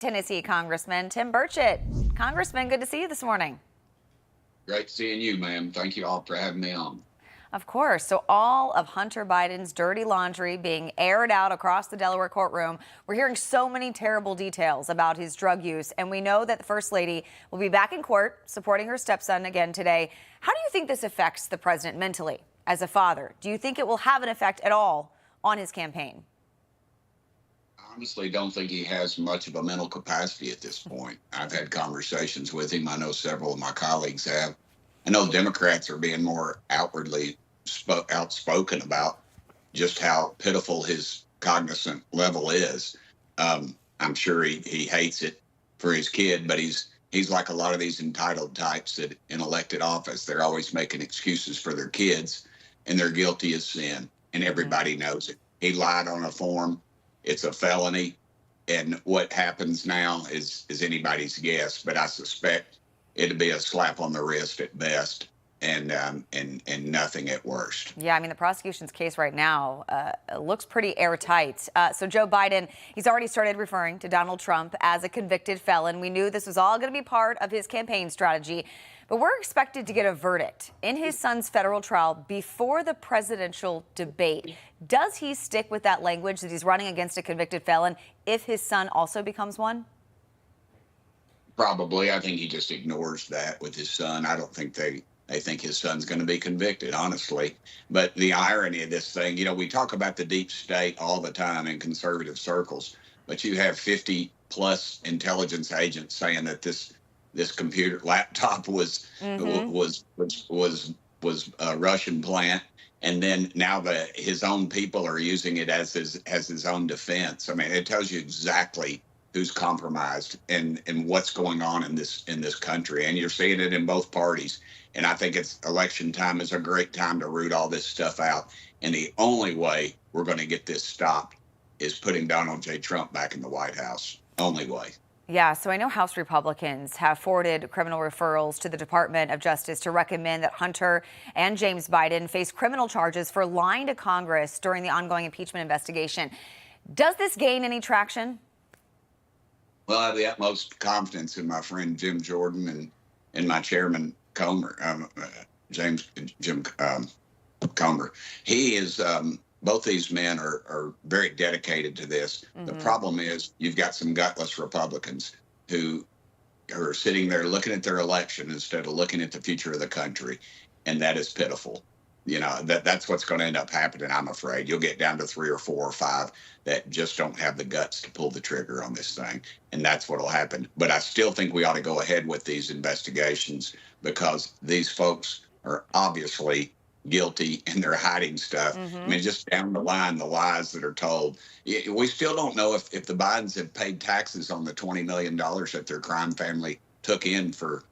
Tennessee Congressman Tim Burchett. Congressman, good to see you this morning. Great seeing you, ma'am. Thank you all for having me on. Of course. So all of Hunter Biden's dirty laundry being aired out across the Delaware courtroom. We're hearing so many terrible details about his drug use, and we know that the First Lady will be back in court supporting her stepson again today. How do you think this affects the president mentally as a father? Do you think it will have an effect at all on his campaign? I honestly don't think he has much of a mental capacity at this point. I've had conversations with him. I know several of my colleagues have. I know Democrats are being more outwardly outspoken about just how pitiful his cognizant level is. I'm sure he hates it for his kid, but he's like a lot of these entitled types that in elected office, they're always making excuses for their kids, and they're guilty as sin, and everybody knows it. He lied on a form. It's a felony, and what happens now is anybody's guess, but I suspect it'd be a slap on the wrist at best, and nothing at worst. Yeah, I mean, the prosecution's case right now looks pretty airtight. So Joe Biden, he's already started referring to Donald Trump as a convicted felon. We knew this was all going to be part of his campaign strategy, but we're expected to get a verdict in his son's federal trial before the presidential debate. Does he stick with that language that he's running against a convicted felon if his son also becomes one? Probably. I think he just ignores that with his son. I don't think they think his son's going to be convicted, honestly. But the irony of this thing, we talk about the deep state all the time in conservative circles, but you have 50 plus intelligence agents saying that this computer laptop was a Russian plant, and then now his own people are using it as his own defense. I mean, it tells you exactly who's compromised and what's going on in this country, and you're seeing it in both parties. And I think election time is a great time to root all this stuff out. And the only way we're going to get this stopped is putting Donald J. Trump back in the White House. Only way. Yeah, so I know House Republicans have forwarded criminal referrals to the Department of Justice to recommend that Hunter and James Biden face criminal charges for lying to Congress during the ongoing impeachment investigation. Does this gain any traction? Well, I have the utmost confidence in my friend Jim Jordan and my chairman Comer, Jim Comer. He is. Both these men are very dedicated to this. Mm-hmm. The problem is you've got some gutless Republicans who are sitting there looking at their election instead of looking at the future of the country, and that is pitiful. That's what's going to end up happening, I'm afraid. You'll get down to 3 or 4 or 5 that just don't have the guts to pull the trigger on this thing, and that's what'll happen. But I still think we ought to go ahead with these investigations because these folks are obviously guilty and they're hiding stuff. Mm-hmm. I mean, just down the line, the lies that are told. We still don't know if the Bidens have paid taxes on the $20 million that their crime family took in for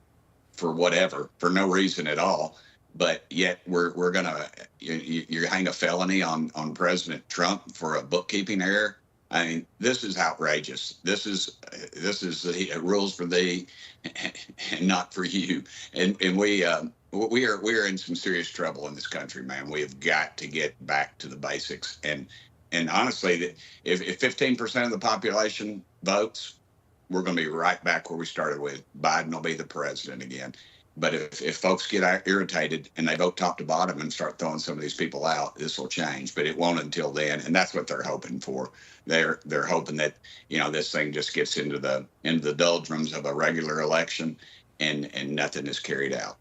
whatever, for no reason at all. But yet we're gonna you hang a felony on President Trump for a bookkeeping error. I mean, this is outrageous. This is the rules for thee and not for you. And we are in some serious trouble in this country, man. We have got to get back to the basics. And honestly, if 15% of the population votes, we're going to be right back where we started with. Biden will be the president again. But if folks get irritated and they vote top to bottom and start throwing some of these people out, this will change. But it won't until then, and that's what they're hoping for. They're hoping that this thing just gets into the doldrums of a regular election, and nothing is carried out.